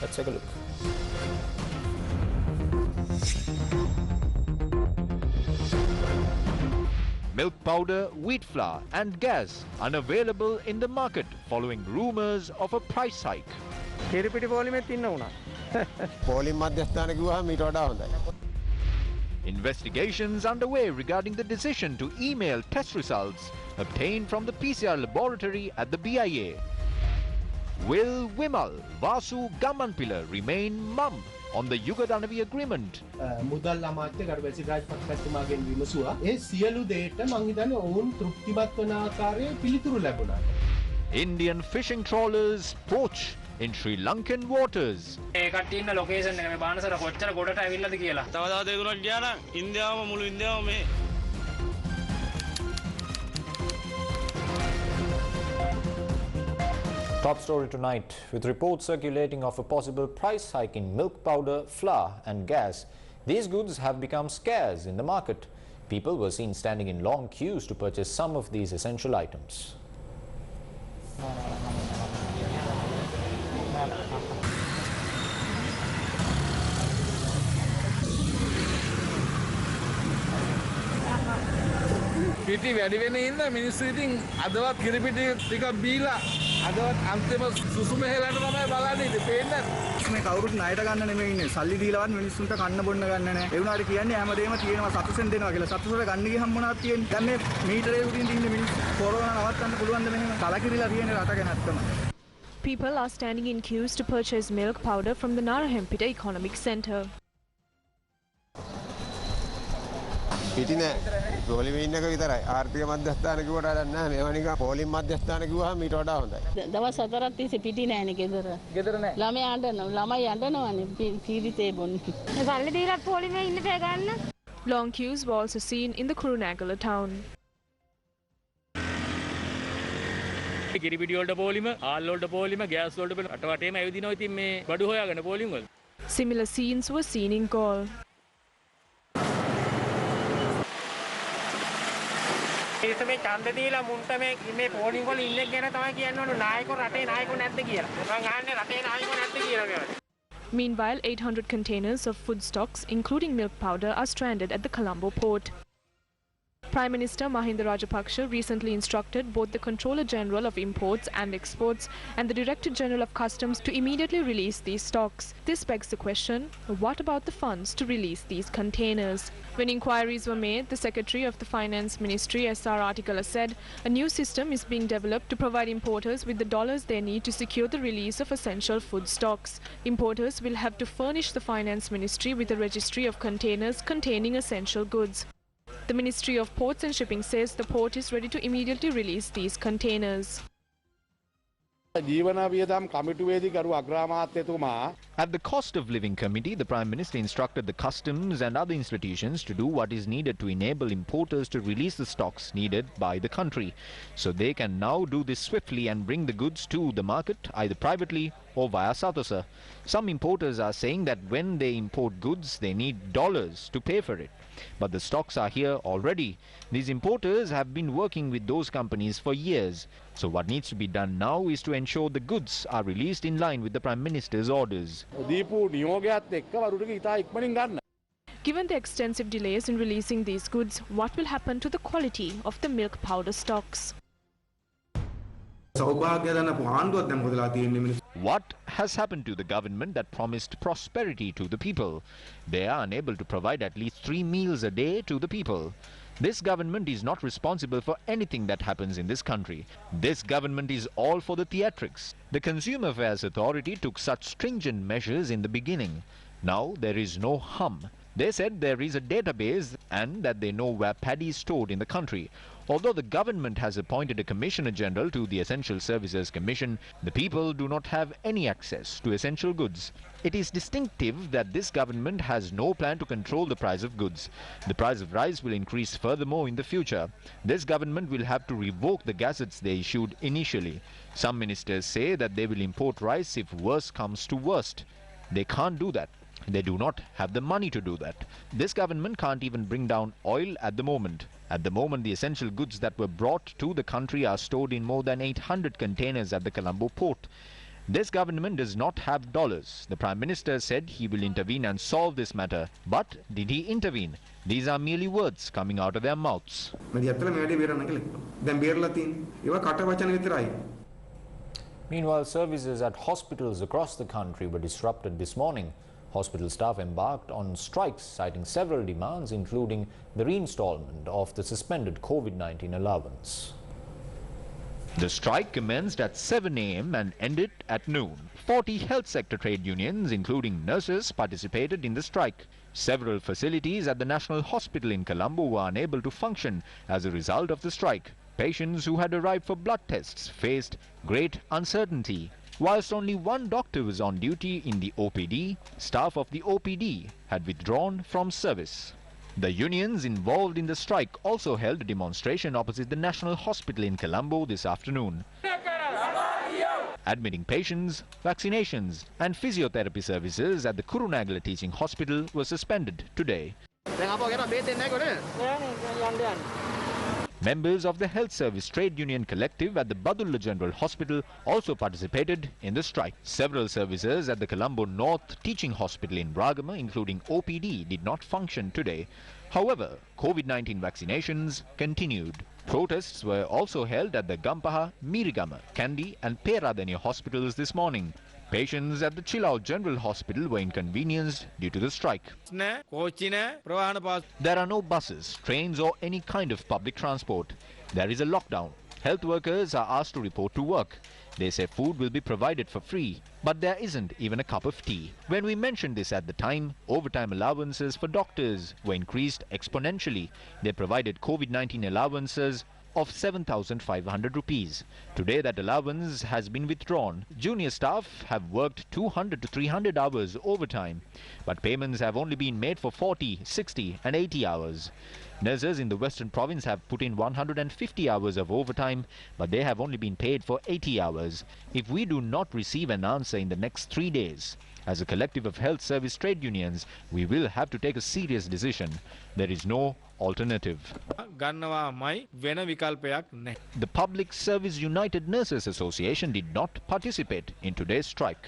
Let's take a look. Milk powder, wheat flour and gas unavailable in the market following rumours of a price hike. Investigations underway regarding the decision to email test results obtained from the PCR Laboratory at the BIA. Will Vimal Vasu Gamanpila remain mum on the Danavi agreement? මුදල් අමාත්‍ය ගරු වැසිරාජ් පත්කතුමාගෙන් විමසුවා. ඒ සියලු දේට මං හිතන්නේ ඔවුන් තෘප්තිමත් වන ආකාරයේ පිළිතුරු ලැබුණා. Indian fishing trawlers poach in Sri Lankan waters. ඒ කට්ටිය ඉන්න ලොකේෂන් එක මේ බානසර කොච්චර ගොඩට ඇවිල්ලාද කියලා. තව දෙතුනක් ගියා නම් ඉන්දියාවම මුළු ඉන්දියාවම මේ Top story tonight, with reports circulating of a possible price hike in milk powder, flour and gas. These goods have become scarce in the market. People were seen standing in long queues to purchase some of these essential items. පිටි වැඩි වෙන ඉන්න මිනිස්සු ඉතින් අදවත් කිරිපිටි ටිකක් බීලා අදවත් අන්තිම සුසුම හෙලන්න තමයි බලන්නේ ඉතින් පේන්නේ මේ කවුරුත් ණයට ගන්න නෙමෙයි ඉන්නේ සල්ලි දීලාවත් මිනිස්සුන්ට කන්න බොන්න ගන්න නැහැ ඒ වුණාට කියන්නේ හැමදේම තියෙනවා සතුටෙන් දෙනවා කියලා සතුටට ගන්න ගියහම මොනවද තියෙන්නේ දැන් මේ මීටරේ උඩින් ඉන්න මිනිස්සු කොරෝනා නවත්තන්න පුළුවන්ද මෙහෙම කලකිරිලා තියෙන රටක නැත්තම People are standing in queues to purchase milk powder from the Narahempita Economic Centre. පිටි නෑ පොලිමේ ඉන්නක විතරයි ආර්ථික මධ්‍යස්ථාන කිව්වට වැඩක් නෑ මේවා නිකන් පොලිම් මධ්‍යස්ථාන කිව්වහම ඊට වඩා හොඳයි දවස් 4ක් තිස්සේ පිටි නෑනේ ගෙදර නෑ ළමයි යඬනවානේ පීඩිතේ බොන්නේ සල්ලි දීලා පොලිමේ ඉන්න බෑ ගන්න. Long queues were also seen in the Kurunegala town. කිරිපිටි වලට පොලිම, ආල් වලට පොලිම, ගෑස් වලට පොලිම අට වටේම ඇවිදිනවා ඉතින් මේ බඩු හොයාගෙන පොලිම වල. Similar scenes were seen in Gaul. මේ ඡන්ද දීලා මුන්ට මේ පෝලිං වල ඉන්නේ ගැන තමයි කියන්නේ නායකෝ රටේ නායකෝ නැද්ද කියලා. මම අහන්නේ රටේ නායකෝ නැද්ද කියලා මේවා. Meanwhile, 800 containers of food stocks, including milk powder, are stranded at the Colombo port. Prime Minister Mahinda Rajapaksa recently instructed both the Controller General of Imports and Exports and the Director General of Customs to immediately release these stocks. This begs the question, what about the funds to release these containers? When inquiries were made, the Secretary of the Finance Ministry, SR Artikala, said a new system is being developed to provide importers with the dollars they need to secure the release of essential food stocks. Importers will have to furnish the Finance Ministry with a registry of containers containing essential goods. The Ministry of Ports and Shipping says the port is ready to immediately release these containers. At the Cost of Living Committee, the Prime Minister instructed the customs and other institutions to do what is needed to enable importers to release the stocks needed by the country. So they can now do this swiftly and bring the goods to the market either privately or via Sathosa. Some importers are saying that when they import goods, they need dollars to pay for it. But the stocks are here already. These importers have been working with those companies for years. So what needs to be done now is to ensure the goods are released in line with the Prime Minister's orders. Given the extensive delays in releasing these goods, what will happen to the quality of the milk powder stocks? What has happened to the government that promised prosperity to the people? They are unable to provide at least 3 meals a day to the people. This government is not responsible for anything that happens in this country. This government is all for the theatrics. The Consumer Affairs Authority took such stringent measures in the beginning. Now there is no hum. They said there is a database and that they know where paddy is stored in the country. Although the government has appointed a Commissioner General to the Essential Services Commission, the people do not have any access to essential goods. It is distinctive that this government has no plan to control the price of goods. The price of rice will increase furthermore in the future. This government will have to revoke the gazettes they issued initially. Some ministers say that they will import rice if worse comes to worst. They can't do that. They do not have the money to do that. This government can't even bring down oil at the moment. At the moment, the essential goods that were brought to the country are stored in more than 800 containers at the Colombo port. This government does not have dollars. The Prime Minister said he will intervene and solve this matter. But did he intervene? These are merely words coming out of their mouths. Meanwhile, services at hospitals across the country were disrupted this morning. Hospital staff embarked on strikes, citing several demands, including the reinstallment of the suspended COVID-19 allowance. The strike commenced at 7 a.m. and ended at noon. 40 health sector trade unions, including nurses, participated in the strike. Several facilities at the National Hospital in Colombo were unable to function as a result of the strike. Patients who had arrived for blood tests faced great uncertainty. Whilst only one doctor was on duty in the OPD, staff of the OPD had withdrawn from service. The unions involved in the strike also held a demonstration opposite the National Hospital in Colombo this afternoon. Admitting patients, vaccinations and physiotherapy services at the Kurunagala Teaching Hospital were suspended today. Members of the Health Service Trade Union Collective at the Badulla General Hospital also participated in the strike. Several services at the Colombo North Teaching Hospital in Bragama, including OPD, did not function today. However, COVID-19 vaccinations continued. Protests were also held at the Gampaha, Mirigama, Kandy and Peradeniya hospitals this morning. Patients at the Chilao General Hospital were inconvenienced due to the strike. There are no buses, trains or any kind of public transport. There is a lockdown. Health workers are asked to report to work. They say food will be provided for free, but there isn't even a cup of tea. When we mentioned this at the time, overtime allowances for doctors were increased exponentially. They provided COVID-19 allowances of 7,500 rupees. Today that allowance has been withdrawn. Junior staff have worked 200 to 300 hours overtime, but payments have only been made for 40, 60 and 80 hours. Nurses in the Western Province have put in 150 hours of overtime, but they have only been paid for 80 hours. If we do not receive an answer in the next 3 days, as a collective of health service trade unions, we will have to take a serious decision. There is no alternative. The Public Service United Nurses Association did not participate in today's strike.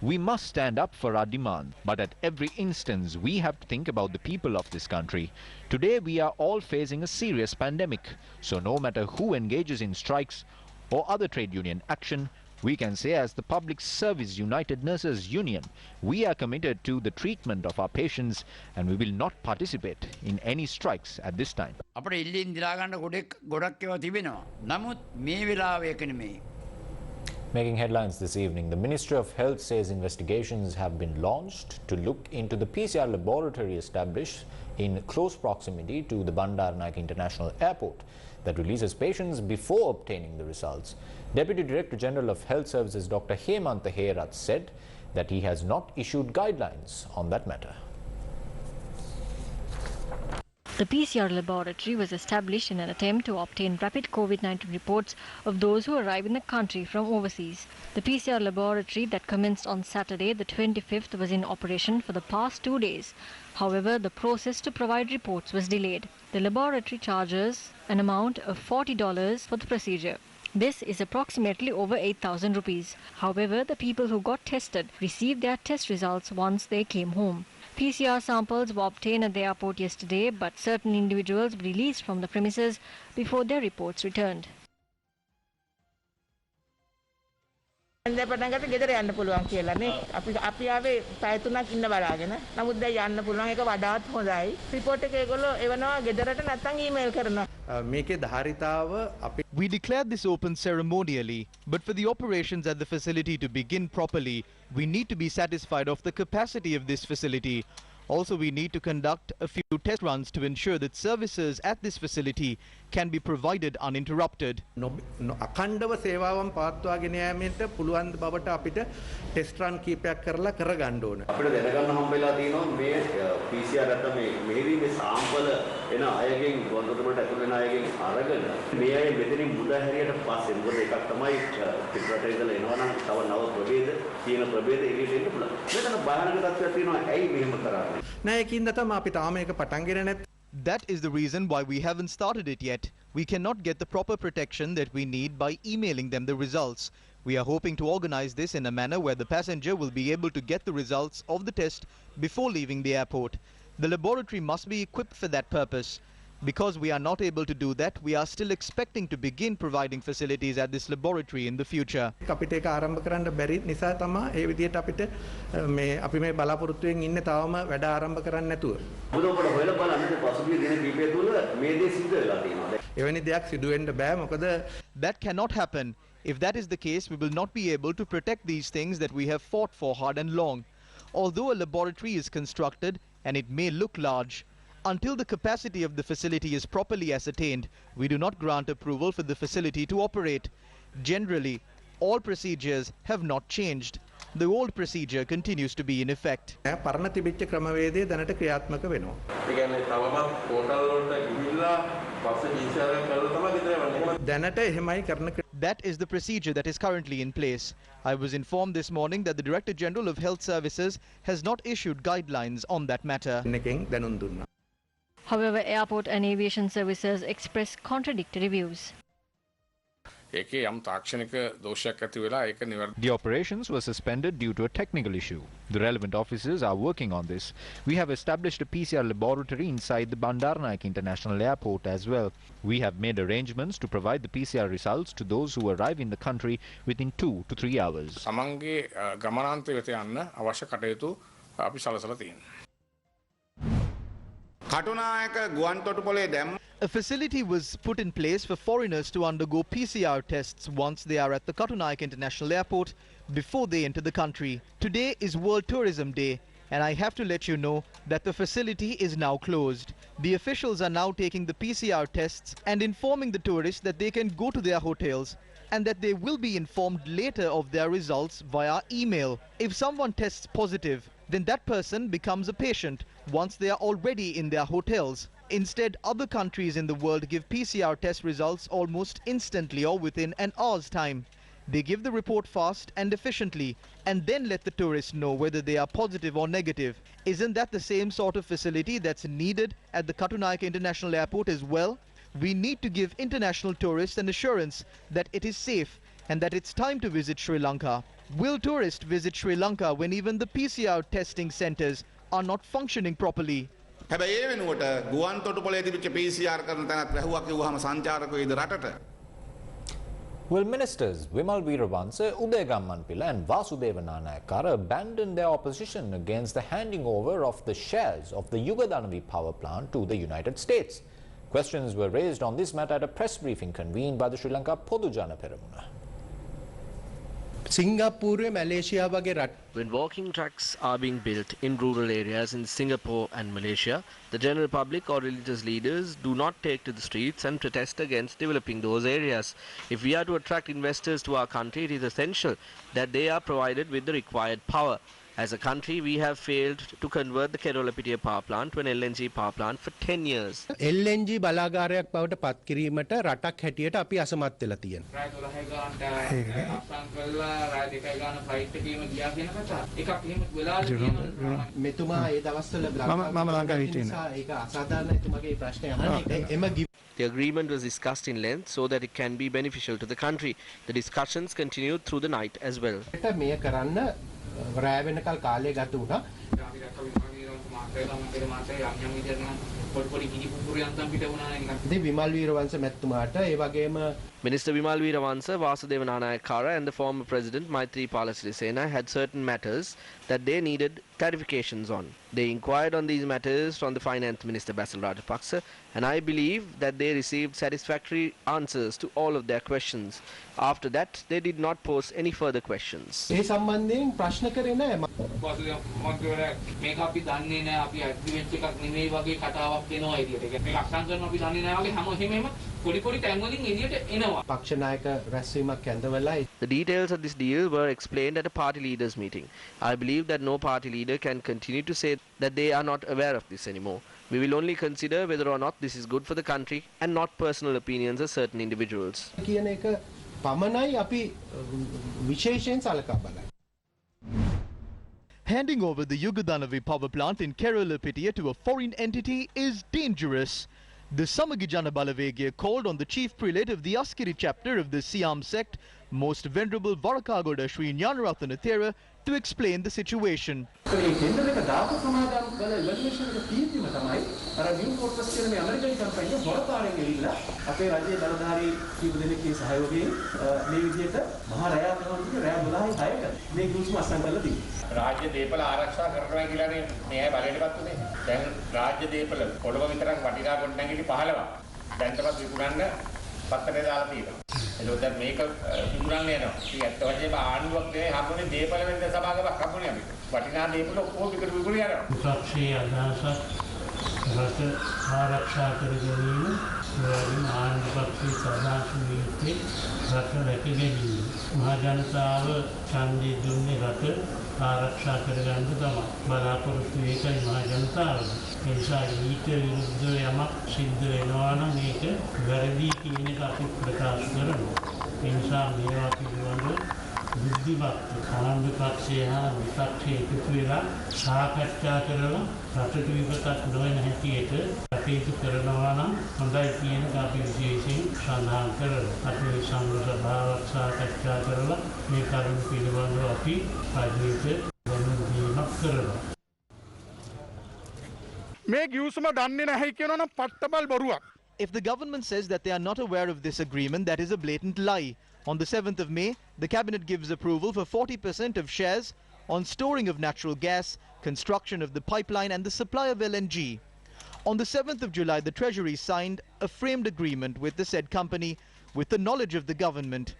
We must stand up for our demand, but at every instance we have to think about the people of this country. Today we are all facing a serious pandemic, so no matter who engages in strikes or other trade union action, we can say as the Public Service United Nurses Union, we are committed to the treatment of our patients and we will not participate in any strikes at this time. Making headlines this evening, the Ministry of Health says investigations have been launched to look into the PCR laboratory established in close proximity to the Bandaranaike International Airport that releases patients before obtaining the results. Deputy Director General of Health Services Dr. Hemantha Herath said that he has not issued guidelines on that matter. The PCR laboratory was established in an attempt to obtain rapid COVID-19 reports of those who arrive in the country from overseas. The PCR laboratory that commenced on Saturday, the 25th, was in operation for the past 2 days. However, the process to provide reports was delayed. The laboratory charges an amount of $40 for the procedure. This is approximately over 8,000 rupees. However, the people who got tested received their test results once they came home. PCR samples were obtained at the airport yesterday, but certain individuals were released from the premises before their reports returned. ගෙදර යන්න පුළුවන් කියලා නේ අපි ආවේ පැය 3ක් ඉන්න බලාගෙන නමුත් දැන් යන්න පුළුවන් ඒක වඩාත් හොඳයි රිපෝට් එක ඒගොල්ලෝ එවනවා ගෙදරට නැත්නම් ඊමේල් කරනවා මේකේ ධාරිතාව අපි We declared this open ceremonially, but for the operations at the facility to begin properly, we need to be satisfied of the capacity of this facility. Also, we need to conduct a few test runs to ensure that services at this facility can be provided uninterrupted. අඛණ්ඩව සේවාවන් පවත්වාගෙන යාමට පුළුවන් බවට අපිට test රන් කීපයක් කරලා කරගන්න ඕන. අපිට දැනගන්න හම්බෙලා තියෙනවා මේ PCR අත මේදී මේ සාම්පල් එන අයගෙන් ගොන්දරමට ඇතුල් වෙන අයගෙන් අරගෙන මේ අය මෙතනින් මුදා හැරියට පස්සේ මොකද එකක් තමයි පිටරට ඉඳලා එනවා නම් තව නව ප්‍රභේද කියන ප්‍රභේද එළියට එන්න පුළුවන්. මෙතන බාහිර තත්ත්වයක් තියෙනවා ඇයි මෙහෙම කරන්නේ? නෑ ඒකින්ද තමයි අපි තාම මේක පටන් ගෙන නැත්. That is the reason why we haven't started it yet. We cannot get the proper protection that we need by emailing them the results. We are hoping to organize this in a manner where the passenger will be able to get the results of the test before leaving the airport. The laboratory must be equipped for that purpose. Because we are not able to do that, we are still expecting to begin providing facilities at this laboratory in the future. අපිට ඒක ආරම්භ කරන්න බැරි නිසා තමයි ඒ විදිහට අපිට අපි මේ බලාපොරොත්තුෙන් ඉන්නේ තාම වැඩ ආරම්භ කරන්න නැතුව. මොකද ඔබට හොයලා බලන්න පසුගිය දින කිහිපය තුළ මේ දේ සිද්ධ වෙලා තියෙනවා. එවැනි දෙයක් සිදු වෙන්න බෑ මොකද that cannot happen. If that is the case, we will not be able to protect these things that we have fought for hard and long. Although a laboratory is constructed and it may look large, until the capacity of the facility is properly ascertained, we do not grant approval for the facility to operate. Generally, all procedures have not changed. The old procedure continues to be in effect. පරණ තිබිච්ච ක්‍රමවේදය දැනට ක්‍රියාත්මක වෙනවා. ඒ කියන්නේ තවමත් portal වලට ගිහිල්ලා පස්සේ PCR එක කරලා තමයි ගෙදර යවන්නේ. දැනට එහෙමයි කරන. That is the procedure that is currently in place. I was informed this morning that the Director General of Health Services has not issued guidelines on that matter. However, airport and aviation services express contradictory views. The operations were suspended due to a technical issue. The relevant officers are working on this. We have established a PCR laboratory inside the Bandaranaike International Airport as well. We have made arrangements to provide the PCR results to those who arrive in the country within 2 to 3 hours. A facility was put in place for foreigners to undergo PCR tests once they are at the Katunaik International Airport before they enter the country. Today is World Tourism Day, and I have to let you know that the facility is now closed. The officials are now taking the PCR tests and informing the tourists that they can go to their hotels and that they will be informed later of their results via email. If someone tests positive, then that person becomes a patient once they are already in their hotels. Instead, other countries in the world give PCR test results almost instantly or within an hour's time. They give the report fast and efficiently and then let the tourists know whether they are positive or negative. Isn't that the same sort of facility that's needed at the Katunaik International Airport as well? We need to give international tourists an assurance that it is safe and that it's time to visit Sri Lanka. Will tourists visit Sri Lanka when even the PCR testing centers are not functioning properly? Will ministers Wimal Weerawansa, Uday Gammanpilla and Vasudeva Nanayakkara abandon their opposition against the handing over of the shares of the Danavi power plant to the United States? Questions were raised on this matter at a press briefing convened by the Sri Lanka Podujana Peramuna. When walking tracks are being built in rural areas in Singapore and Malaysia, the general public or religious leaders do not take to the streets and protest against developing those areas. If we are to attract investors to our country, it is essential that they are provided with the required power. As a country, we have failed to convert the Kerala power plant to an LNG power plant for 10 years. LNG බලාගාරයක් බවට පත් කිරීමට රටක් හැටියට අපි අසමත් වෙලා තියෙනවා. මෙතුමා ඒ දවස්වල ඒක අසාධාරණ එතුමාගේ ප්‍රශ්නය අහන්නේ. The agreement was discussed in length so that it can be beneficial to the country. The discussions continued through the night as well. මේ කරන්න රෑ වෙනකල් කාලය ගත වුණා. විමල් වීරවංශ මැතිතුමාට ඒ වගේම Minister Wimal Weerawansa, Vasudeva Nanayakkara and the former President Maithripala Sirisena had certain matters that they needed clarifications on. They inquired on these matters from the Finance Minister Basil Rajapaksa, and I believe that they received satisfactory answers to all of their questions. After that, they did not pose any further questions. ඒ සම්බන්ධයෙන් ප්‍රශ්න කරේ නැහැ. මේක අපි දන්නේ නැහැ අපි agreement එකක් නෙමෙයි වගේ කතාවක් එනවා එළියට. ඒක මේක අක්සන් කරනවා අපි දන්නේ නැහැ වගේ හැම හැමෙම පොඩි පොඩි තැන් වලින් එළියට එනවා. පක්ෂ නායක රැස්වීමක් ඇඳවලා The details of this deal were explained at a party leaders meeting. I believe that no party leader can continue to say that they are not aware of this anymore. We will only consider whether or not this is good for the country and not personal opinions of certain individuals. කියන එක පමණයි අපි විශේෂයෙන් සලකා බලන්නේ. Handing over the Danavi power plant in Kerala Pitya to a foreign entity is dangerous. The Samagi Jana Balavegya called on the chief prelate of the Askiri chapter of the Siam sect, Most Venerable Varakagoda Sri Anuradhapura, to explain the situation. රාජ්‍ය දේපල ආරක්ෂා කරනවා කියලානේ මේ අය බලයටපත් උනේ. දැන් රාජ්‍ය දේපල කොළඹ විතරක් වටිනා ගොඩනැගිලි 15ක් දැන්ටමත් විකුණන්න පත්තරේ දාලා තියෙනවා. ඒක දැන් මේක විකුණන්න යනවා. ඉතින් ඇත්ත වශයෙන්ම ආණ්ඩුවක් නෙවෙයි හම්බුනේ දේපල වෙන්න සභාවකක් හම්බුනේ අපි. වටිනා දේපල ඔක්කොම විකුණ යනවා. විපක්ෂයේ අදහසක් රට ආරක්ෂා කර ගැනීම වගේම ආණ්ඩු පක්ෂයේ සදාසු නීති රට රැක ගැනීම. මහා ජනතාව ඡන්දය දුන්නේ රට ආරක්ෂා කරගන්න තමයි. බලාපොරොත්තු ඒකයි මහා ජනතාව. ඒ නිසා ඊට විරුද්ධව යමක් සිද්ධ වෙනවා නම් ඒක වැරදි කියන එක අපි ප්‍රකාශ කරනවා. ඒ නිසා මේවා පිළිබඳව බුද්ධිමත් ආණ්ඩු පක්ෂය හා විපක්ෂය එකතු වෙලා සාකච්ඡා කරලා රටට විපතක් නොවන හැටියට කටයුතු කරනවා නම් හොඳයි කියන එක අපි විශේෂයෙන් සඳහන් කරනවා. අපි සංඝ සභාවක් සාකච්ඡා කරලා මේ කරුණු පිළිබඳව අපි පරිදීට දැනුම්දීමක් කරනවා. මේ ගිවිසුම දන්නේ නැහැ කියනවා නම් පට්ටබල් බොරුවක්. If the government says that they are not aware of this agreement, that is a blatant lie. On the 7th of May, the cabinet gives approval for 40% of shares on storing of natural gas, construction of the pipeline and the supply of LNG. On the 7th of July, the Treasury signed a framed agreement with the said company with the knowledge of the government.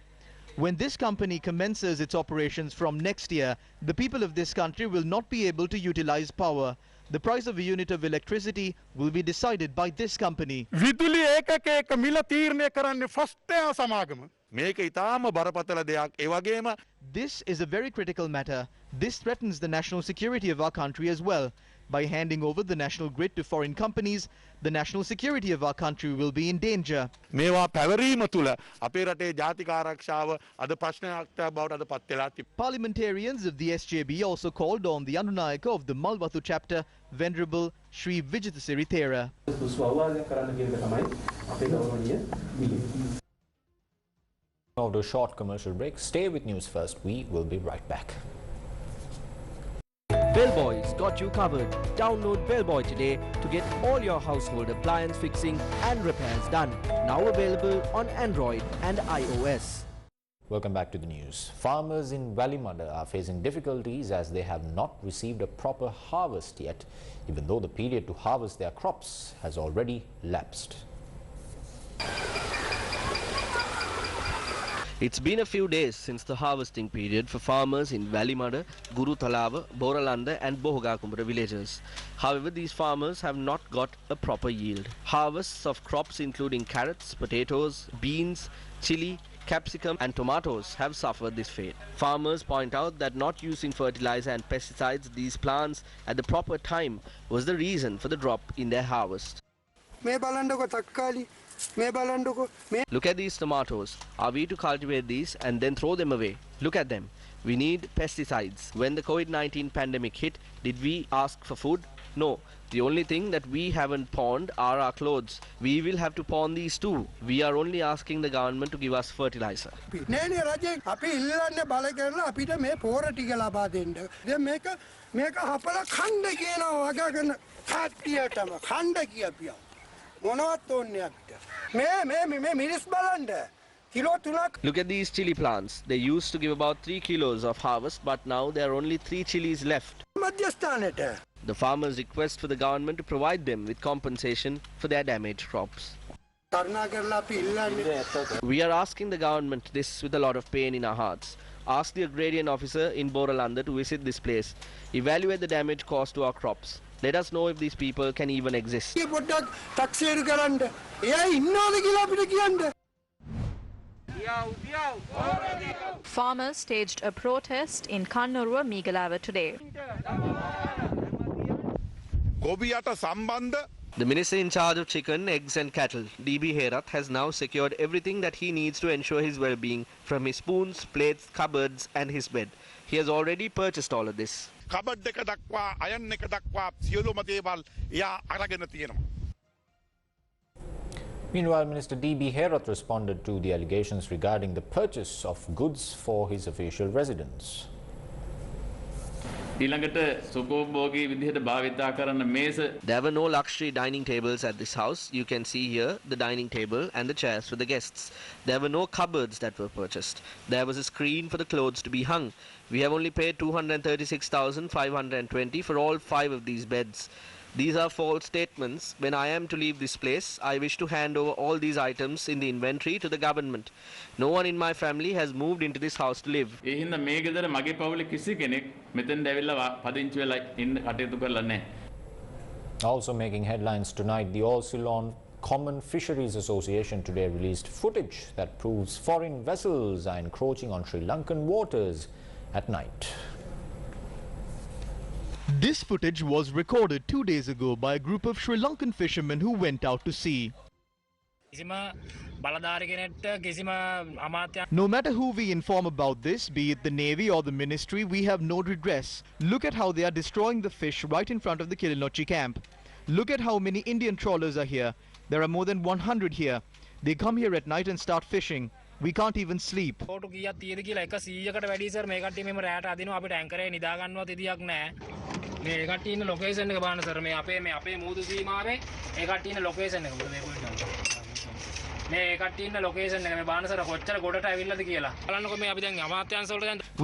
When this company commences its operations from next year, the people of this country will not be able to utilize power. The price of a unit of electricity will be decided by this company. විදුලි ඒකකයක මිල තීරණය කරන්නේ first සමාගම. මේක ඊටාම බරපතල දෙයක්. ඒ වගේම This is a very critical matter. This threatens the national security of our country as well. By handing over the national grid to foreign companies, the national security of our country will be in danger. මේවා පැවරීම තුළ අපේ රටේ ජාතික ආරක්ෂාව අද ප්‍රශ්නයක් බවට අද පත් වෙලා තිබෙනවා. Parliamentarians of the SJB also called on the Anunayaka of the Malwathu chapter, Venerable Sri Vijitasiri Thera. After a short commercial break, stay with News First. We will be right back. Bellboy's got you covered. Download Bellboy today to get all your household appliance fixing and repairs done. Now available on Android and iOS. Welcome back to the news. Farmers in Valimada are facing difficulties as they have not received a proper harvest yet, even though the period to harvest their crops has already lapsed. It's been a few days since the harvesting period for farmers in Valimada, Guruthalava, Boralanda and Bohogakumbra villages. However, these farmers have not got a proper yield. Harvests of crops including carrots, potatoes, beans, chili, capsicum and tomatoes have suffered this fate. Farmers point out that not using fertilizer and pesticides these plants at the proper time was the reason for the drop in their harvest. Look at these tomatoes. Are we to cultivate these and then throw them away? Look at them. We need pesticides. When the COVID-19 pandemic hit, did we ask for food? No. The only thing that we haven't pawned are our clothes. We will have to pawn these too. We are only asking the government to give us fertilizer. Look at these chili plants. They used to give about 3 kilos of harvest, but now there are only 3 chilies left. The farmers request for the government to provide them with compensation for their damaged crops. We are asking the government this with a lot of pain in our hearts. Ask the agrarian officer in Boralanda to visit this place. Evaluate the damage caused to our crops. Let us know if these people can even exist. Farmers staged a protest in Kannurwa, Megalava today. The minister in charge of chicken, eggs and cattle, DB Herath, has now secured everything that he needs to ensure his well-being, from his spoons, plates, cupboards and his bed. He has already purchased all of this. Cupboard එක දක්වා අයන් එක දක්වා සියලුම දේවල් එයා අරගෙන තියෙනවා. Meanwhile, Minister D.B. Herath responded to the allegations regarding the purchase of goods for his official residence. There were no luxury dining tables at this house. You can see here the dining table and the chairs for the guests. There were no cupboards that were purchased. There was a screen for the clothes to be hung. We have only paid 236,520 for all 5 of these beds. These are false statements. When I am to leave this place, I wish to hand over all these items in the inventory to the government. No one in my family has moved into this house to live. Also making headlines tonight, the All Ceylon Common Fisheries Association today released footage that proves foreign vessels are encroaching on Sri Lankan waters at night. This footage was recorded 2 days ago by a group of Sri Lankan fishermen who went out to sea. No matter who we inform about this, be it the Navy or the Ministry, we have no redress. Look at how they are destroying the fish right in front of the Kilinochi camp. Look at how many Indian trawlers are here. There are more than 100 here. They come here at night and start fishing. We can't even sleep. We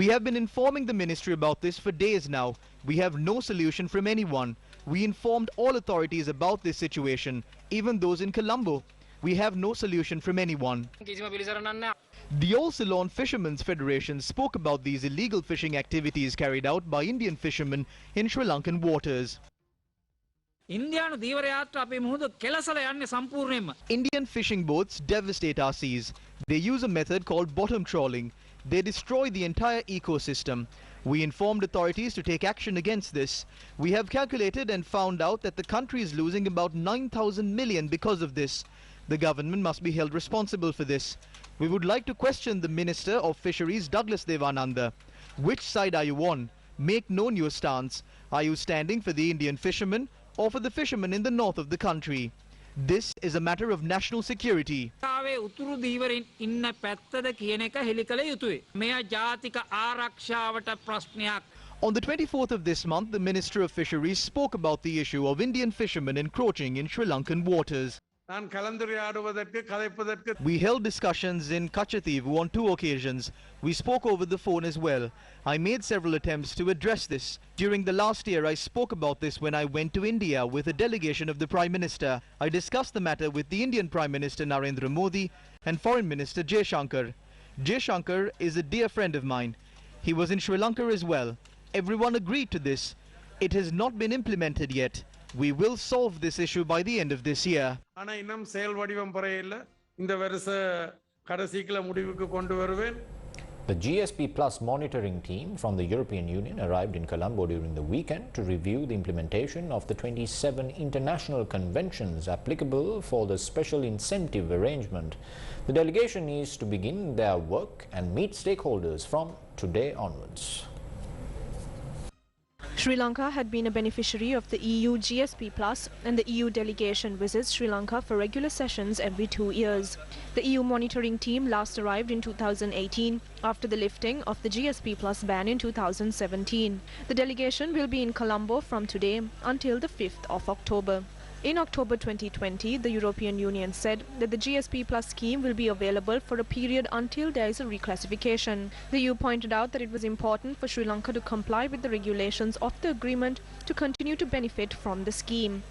have been informing the ministry about this for days now. We have no solution from anyone. We informed all authorities about this situation, even those in Colombo. We have no solution from anyone. The All Ceylon Fishermen's Federation spoke about these illegal fishing activities carried out by Indian fishermen in Sri Lankan waters. Indian fishing boats devastate our seas. They use a method called bottom trawling. They destroy the entire ecosystem. We informed authorities to take action against this. We have calculated and found out that the country is losing about 9,000 million because of this. The government must be held responsible for this. We would like to question the Minister of Fisheries, Douglas Devananda. Which side are you on? Make known your stance. Are you standing for the Indian fishermen or for the fishermen in the north of the country? This is a matter of national security. On the 24th of this month, the Minister of Fisheries spoke about the issue of Indian fishermen encroaching in Sri Lankan waters. We held discussions in Kachathivu on 2 occasions. We spoke over the phone as well. I made several attempts to address this. During the last year, I spoke about this when I went to India with a delegation of the Prime Minister. I discussed the matter with the Indian Prime Minister Narendra Modi and Foreign Minister Jaishankar. Jaishankar is a dear friend of mine. He was in Sri Lanka as well. Everyone agreed to this. It has not been implemented yet. We will solve this issue by the end of this year. The GSP Plus monitoring team from the European Union arrived in Colombo during the weekend to review the implementation of the 27 international conventions applicable for the special incentive arrangement. The delegation is to begin their work and meet stakeholders from today onwards. Sri Lanka had been a beneficiary of the EU GSP Plus, and the EU delegation visits Sri Lanka for regular sessions every 2 years. The EU monitoring team last arrived in 2018 after the lifting of the GSP Plus ban in 2017. The delegation will be in Colombo from today until the 5th of October. In October 2020, the European Union said that the GSP Plus scheme will be available for a period until there is a reclassification. The EU pointed out that it was important for Sri Lanka to comply with the regulations of the agreement to continue to benefit from the scheme.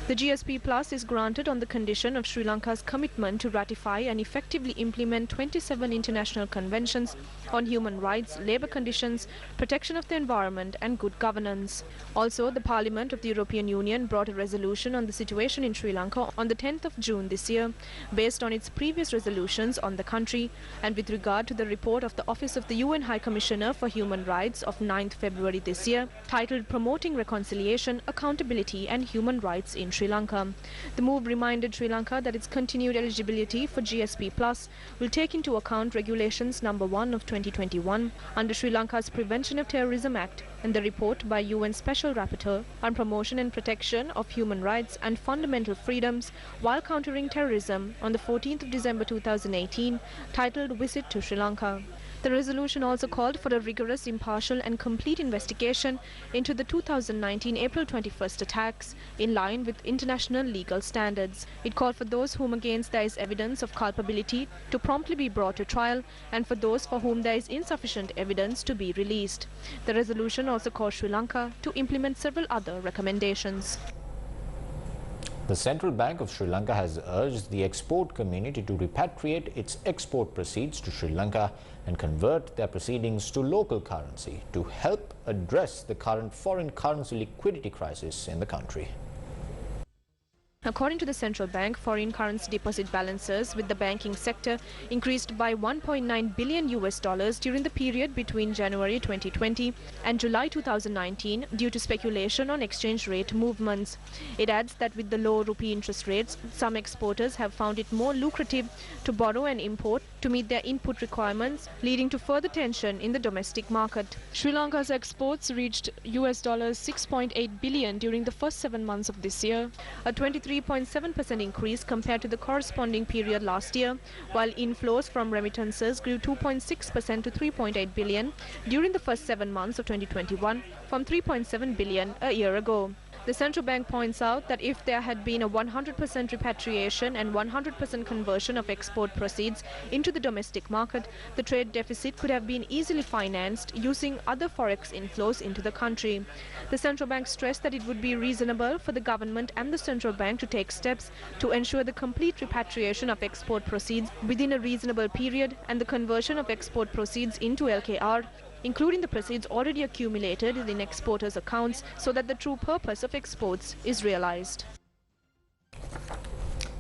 The GSP Plus is granted on the condition of Sri Lanka's commitment to ratify and effectively implement 27 international conventions on human rights, labour conditions, protection of the environment and good governance. Also, the Parliament of the European Union brought a resolution on the situation in Sri Lanka on the 10th of June this year, based on its previous resolutions on the country and with regard to the report of the Office of the UN High Commissioner for Human Rights of 9th February this year, titled Promoting Reconciliation, Accountability and Human Rights in Sri Sri Lanka. The move reminded Sri Lanka that its continued eligibility for GSP Plus will take into account Regulations Number 1 of 2021 under Sri Lanka's Prevention of Terrorism Act and the report by UN Special Rapporteur on Promotion and Protection of Human Rights and Fundamental Freedoms while Countering Terrorism on the 14th of December 2018, titled Visit to Sri Lanka. The resolution also called for a rigorous, impartial and complete investigation into the 2019 April 21st attacks in line with international legal standards. It called for those whom against there is evidence of culpability to promptly be brought to trial and for those for whom there is insufficient evidence to be released. The resolution also called Sri Lanka to implement several other recommendations. The Central Bank of Sri Lanka has urged the export community to repatriate its export proceeds to Sri Lanka and convert their proceedings to local currency to help address the current foreign currency liquidity crisis in the country. According to the central bank, foreign currency deposit balances with the banking sector increased by $1.9 billion during the period between January 2020 and July 2019 due to speculation on exchange rate movements. It adds that with the low rupee interest rates, some exporters have found it more lucrative to borrow and import to meet their input requirements, leading to further tension in the domestic market. Sri Lanka's exports reached $6.8 billion during the first 7 months of this year, a 23.7% increase compared to the corresponding period last year, while inflows from remittances grew 2.6% to $3.8 billion during the first 7 months of 2021 from $3.7 billion a year ago. The central bank points out that if there had been a 100% repatriation and 100% conversion of export proceeds into the domestic market, the trade deficit could have been easily financed using other forex inflows into the country. The central bank stressed that it would be reasonable for the government and the central bank to take steps to ensure the complete repatriation of export proceeds within a reasonable period and the conversion of export proceeds into LKR, including the proceeds already accumulated in exporters' accounts, so that the true purpose of exports is realized.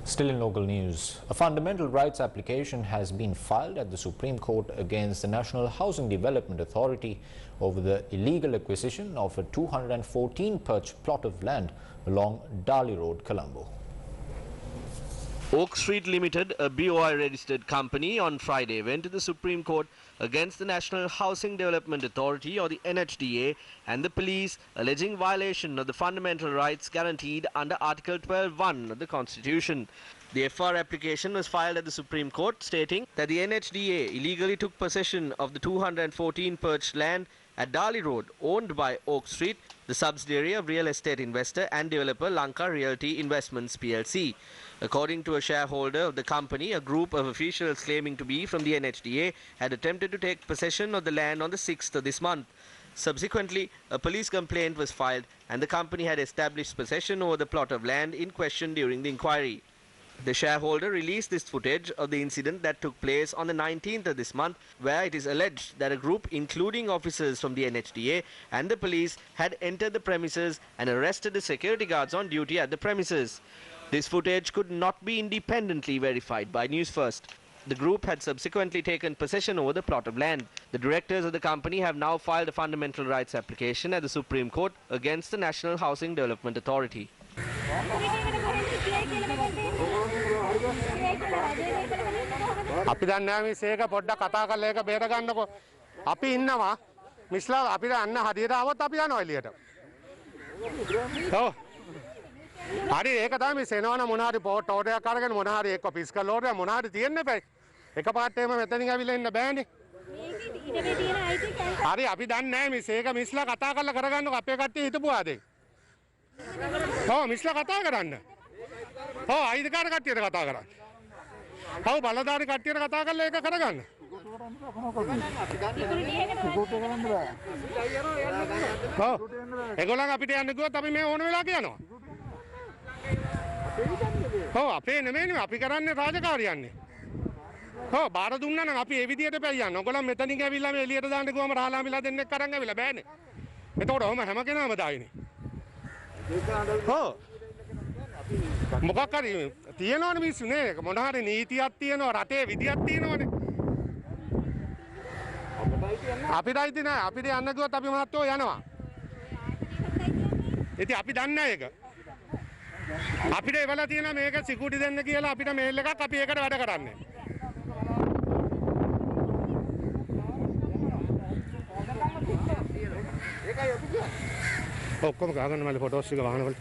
Still in local news, a fundamental rights application has been filed at the Supreme Court against the National Housing Development Authority over the illegal acquisition of a 214-perch plot of land along Dali Road, Colombo. Oak Street Limited, a BOI registered company, on Friday went to the Supreme Court against the National Housing Development Authority or the NHDA and the police, alleging violation of the fundamental rights guaranteed under Article 12(1) of the Constitution. The FR application was filed at the Supreme Court stating that the NHDA illegally took possession of the 214-perch land at Dali Road, owned by Oak Street, the subsidiary of real estate investor and developer Lanka Realty Investments PLC. According to a shareholder of the company, a group of officials claiming to be from the NHDA had attempted to take possession of the land on the 6th of this month. Subsequently, a police complaint was filed and the company had established possession over the plot of land in question during the inquiry. The shareholder released this footage of the incident that took place on the 19th of this month, where it is alleged that a group including officers from the NHDA and the police had entered the premises and arrested the security guards on duty at the premises. This footage could not be independently verified by Newsfirst. The group had subsequently taken possession over the plot of land. The directors of the company have now filed a fundamental rights application at the Supreme Court against the National Housing Development Authority. අපි දන්නේ නැහැ මේ සේක පොඩ්ඩක් කතා කරලා ඒක බේර ගන්නකො. අපි ඉන්නවා. මිස්ලා අපිට අන්න හදියට ආවොත් අපි යනවා එළියට. ඔව්. හරි ඒක තමයි මේ සේනවන මොන හරි පොට් ඕඩරයක් අරගෙන මොන හරි එක්ක ෆිස්කල් ඕඩරයක් මොන හරි තියෙන්න බෑ. එකපාරට එහෙම මෙතනින් ඇවිල්ලා ඉන්න බෑනේ. හරි අපි දන්නේ නැහැ මේ සේක මිස්ලා කතා කරලා කරගන්නකො අපේ කට්ටිය හිතපුවාද? ඔව් මිස්ලා කතා කරන්න. ඔව් අයිතිකාර කට්ටියට කතා කරන්න. ඔව් බලදාරි කට්ටියට කතා කරලා ඒක කරගන්න. ඔව් ඒගොල්ලන් අපිට යන්න කිව්වොත් අපි මේ ඕන වෙලා කියනවා. ඔව් අපේ නෙමෙයිනේ අපි කරන්නේ රාජකාරියන්නේ. ඔව් බාර දුන්නා නම් අපි ඒ විදියට පැය යන්න. ඔයගොල්ලන් මෙතනින් ඇවිල්ලා මේ එළියට දාන්න කිව්වම රාලාමිලා දෙන්නෙක් අරන් ඇවිල්ලා බෑනේ. එතකොට ඔහම හැම කෙනාම දායිනේ. ඔව් මොකක් හරි තියෙනවනේ මිනිස්සු නේ මොන හරි නීතියක් තියෙනවා රටේ විදියක් තියෙනවනේ අපිට අයිති නෑ අපිට යන්න කිව්වොත් අපි මහත්තයෝ යනවා ඉතින් අපි දන්නේ නැහැ ඒක අපිට එවලා තියෙන මේක සිකියුරිටි දෙන්න කියලා අපිට මේල් එකක් අපි ඒකට වැඩ කරන්නේ. ඔක්කොම ගහගන්න මල්ලි ෆොටෝස් ටික වහනවල.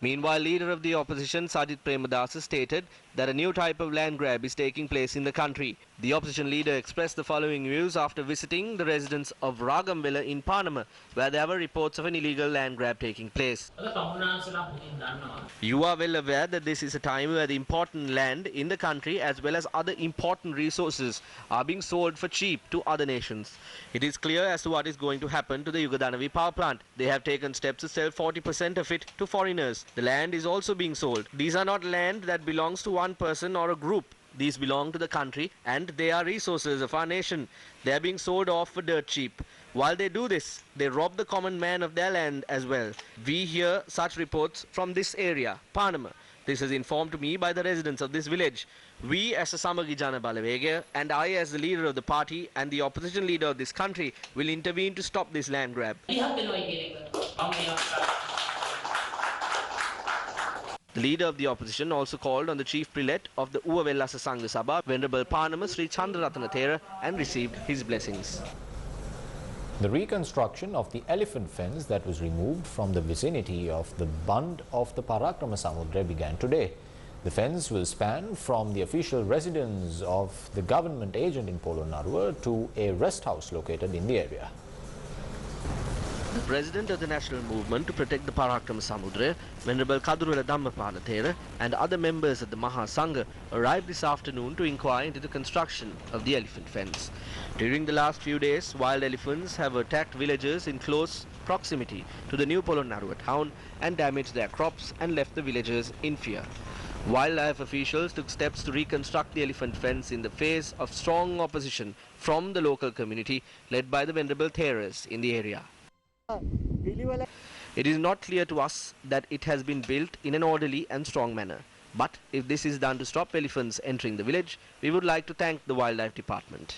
Meanwhile, leader of the opposition, Sajid Premadasa, stated that a new type of land grab is taking place in the country. The opposition leader expressed the following views after visiting the residence of Ragamvela in Panama, where there were reports of an illegal land grab taking place. You are well aware that this is a time where the important land in the country as well as other important resources are being sold for cheap to other nations. It is clear as to what is going to happen to the Danavi power plant. They have taken steps to sell 40% of it to foreigners. The land is also being sold. These are not land that belongs to one person or a group. These belong to the country and they are resources of our nation. They are being sold off for dirt cheap. While they do this, they rob the common man of their land as well. We hear such reports from this area, Panama. This is informed to me by the residents of this village. We as a Samagi Jana Balavega and I as the leader of the party and the opposition leader of this country will intervene to stop this land grab. The leader of the opposition also called on the chief prelate of the Uwavellasa Sangha Sabha, Venerable Panama Sri Chandraratana Thera, and received his blessings. The reconstruction of the elephant fence that was removed from the vicinity of the bund of the Parakrama Samudra began today. The fence will span from the official residence of the government agent in Polonnaruwa to a rest house located in the area. The president of the national movement to protect the Parakrama Samudra, Venerable Kadurwala Dhammapala Thera, and other members of the Maha Sangha arrived this afternoon to inquire into the construction of the elephant fence. During the last few days, wild elephants have attacked villagers in close proximity to the new Polonnaruwa town and damaged their crops and left the villagers in fear. Wildlife officials took steps to reconstruct the elephant fence in the face of strong opposition from the local community led by the Venerable Theras in the area. It is not clear to us that it has been built in an orderly and strong manner. But if this is done to stop elephants entering the village, we would like to thank the Wildlife Department.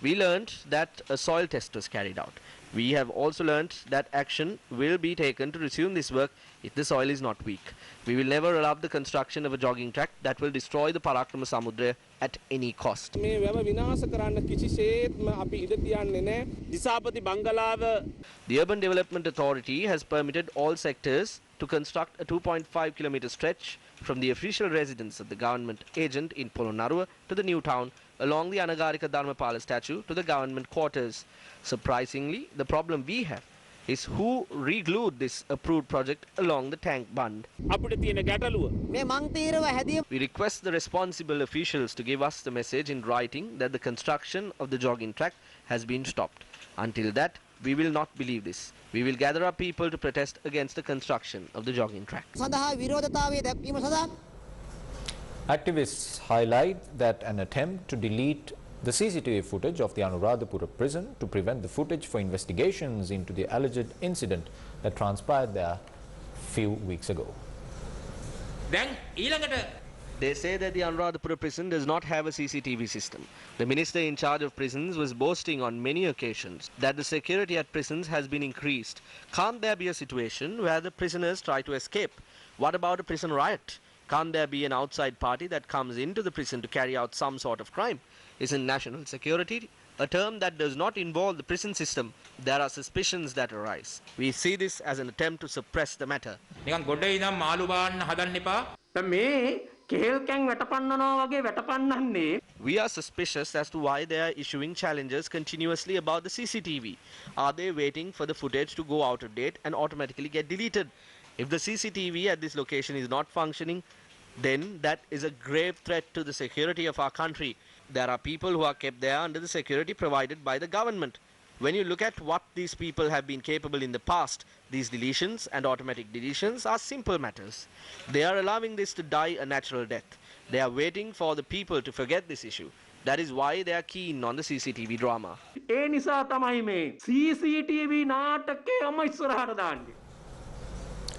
We learned that a soil test was carried out. We have also learnt that action will be taken to resume this work if the soil is not weak. We will never allow the construction of a jogging track that will destroy the Parakrama Samudra at any cost. The Urban Development Authority has permitted all sectors to construct a 2.5 kilometer stretch from the official residence of the government agent in Polonnaruwa to the new town along the Anagarika Dharmapala statue to the government quarters. Surprisingly, the problem we have is who re-glued this approved project along the tank bund. We request the responsible officials to give us the message in writing that the construction of the jogging track has been stopped. Until that, we will not believe this. We will gather our people to protest against the construction of the jogging track. Activists highlight that an attempt to delete the CCTV footage of the Anuradhapura prison to prevent the footage for investigations into the alleged incident that transpired there a few weeks ago. They say that the Anuradhapura prison does not have a CCTV system. The minister in charge of prisons was boasting on many occasions that the security at prisons has been increased. Can't there be a situation where the prisoners try to escape? What about a prison riot? Can't there be an outside party that comes into the prison to carry out some sort of crime? Isn't national security a term that does not involve the prison system? There are suspicions that arise. We see this as an attempt to suppress the matter. We are suspicious as to why they are issuing challenges continuously about the CCTV. Are they waiting for the footage to go out of date and automatically get deleted? If the CCTV at this location is not functioning, then that is a grave threat to the security of our country. There are people who are kept there under the security provided by the government. When you look at what these people have been capable in the past, these deletions and automatic deletions are simple matters. They are allowing this to die a natural death. They are waiting for the people to forget this issue. That is why they are keen on the CCTV drama.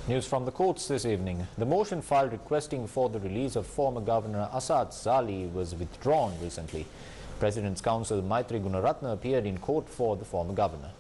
News from the courts this evening. The motion filed requesting for the release of former Governor Asad Zali was withdrawn recently. President's counsel Maitri Gunaratne appeared in court for the former governor.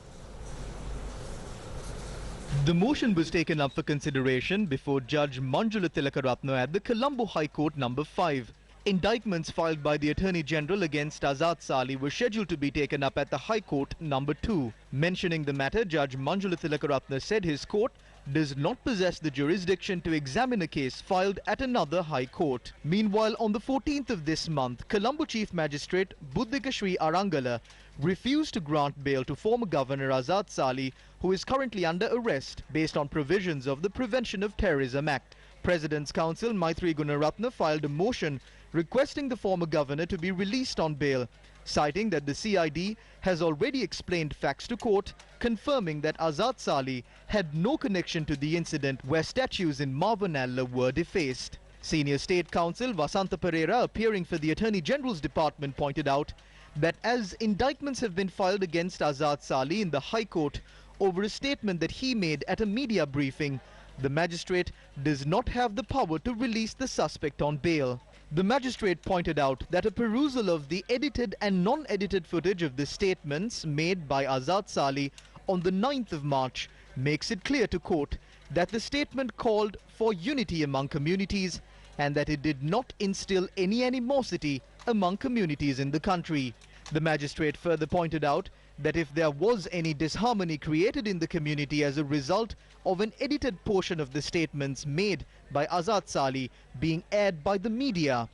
The motion was taken up for consideration before Judge Manjula Tilakaratne at the Colombo High Court number 5. Indictments filed by the Attorney General against Azad Sali were scheduled to be taken up at the High Court number 2. Mentioning the matter, Judge Manjula Tilakaratne said his court does not possess the jurisdiction to examine a case filed at another High Court. Meanwhile, on the 14th of this month, Colombo Chief Magistrate Buddhika Sri Arangala refused to grant bail to former Governor Azad Sali, who is currently under arrest based on provisions of the Prevention of Terrorism Act. President's Counsel Maitri Gunaratne filed a motion requesting the former governor to be released on bail, citing that the CID has already explained facts to court, confirming that Azad Sali had no connection to the incident where statues in Marvanalla were defaced. Senior State Counsel Vasanta Pereira, appearing for the Attorney General's Department, pointed out that as indictments have been filed against Azad Sali in the High Court over a statement that he made at a media briefing, the magistrate does not have the power to release the suspect on bail. The magistrate pointed out that a perusal of the edited and non-edited footage of the statements made by Azad Sali on the 9th of March makes it clear to court that the statement called for unity among communities and that it did not instill any animosity among communities in the country. The magistrate further pointed out that if there was any disharmony created in the community as a result of an edited portion of the statements made by Azad Sali being aired by the media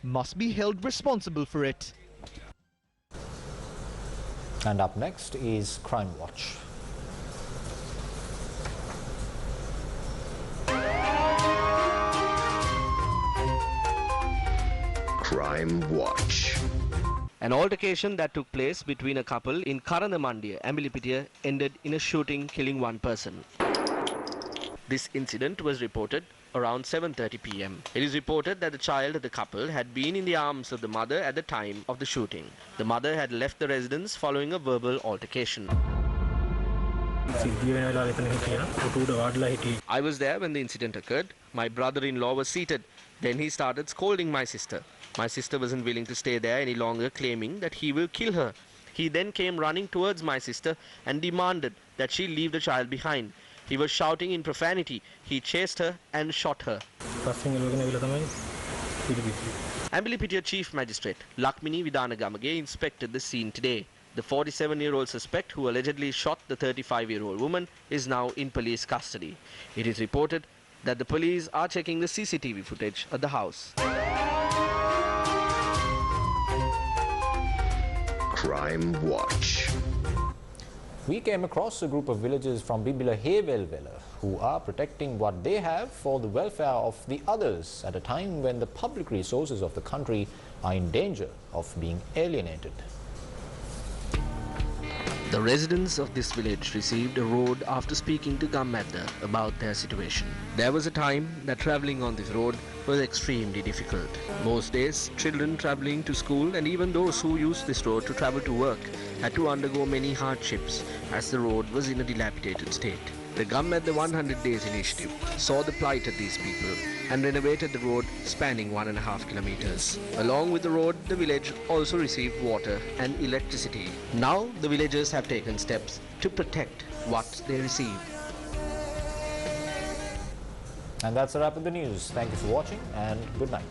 must be held responsible for it. And up next is Crime Watch. Crime Watch. An altercation that took place between a couple in Madhya, Ambilipitiya, ended in a shooting, killing one person. This incident was reported around 7:30 p.m. It is reported that the child of the couple had been in the arms of the mother at the time of the shooting. The mother had left the residence following a verbal altercation. I was there when the incident occurred. My brother-in-law was seated. Then he started scolding my sister. My sister wasn't willing to stay there any longer, claiming that he will kill her. He then came running towards my sister and demanded that she leave the child behind. He was shouting in profanity. He chased her and shot her. Ambilipitiya Chief Magistrate Lakmini Vidanagamage inspected the scene today. The 47-year-old suspect who allegedly shot the 35-year-old woman is now in police custody. It is reported that the police are checking the CCTV footage at the house. Crime Watch. We came across a group of villagers from Bibila Hevelvela who are protecting what they have for the welfare of the others at a time when the public resources of the country are in danger of being alienated. The residents of this village received a road after speaking to Madhya about their situation. There was a time that travelling on this road was extremely difficult. Most days, children travelling to school and even those who used this road to travel to work had to undergo many hardships as the road was in a dilapidated state. The Madhya 100 Days initiative saw the plight of these people and renovated the road spanning 1.5 kilometers. Along with the road, the village also received water and electricity. Now, the villagers have taken steps to protect what they received. And that's a wrap of the news. Thank you for watching and good night.